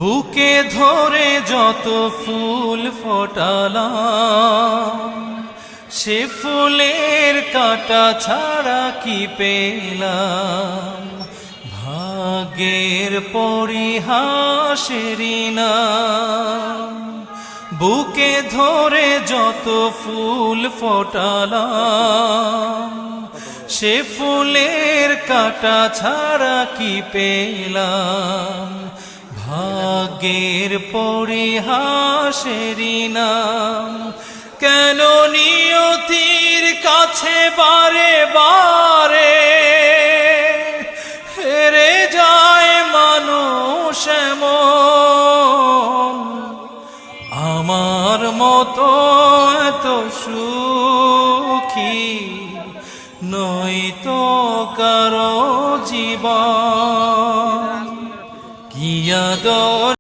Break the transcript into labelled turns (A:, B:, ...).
A: বুকে ধরে যত ফুল ফোটালাম, সে ফুলের কাঁটা ছাড়া কি পেলাম। ভাগ্যের পরিহাসেরই নাম। বুকে ধরে যত ফুল ফোটালাম, সে ফুলের কাঁটা ছাড়া কি পেলাম। ভাগ্যের পরিহাসেরই নাম। কেন নিয়তির কাছে বারে বারে হেরে যায় মানুষ এমন। আমার মতো এত সুখী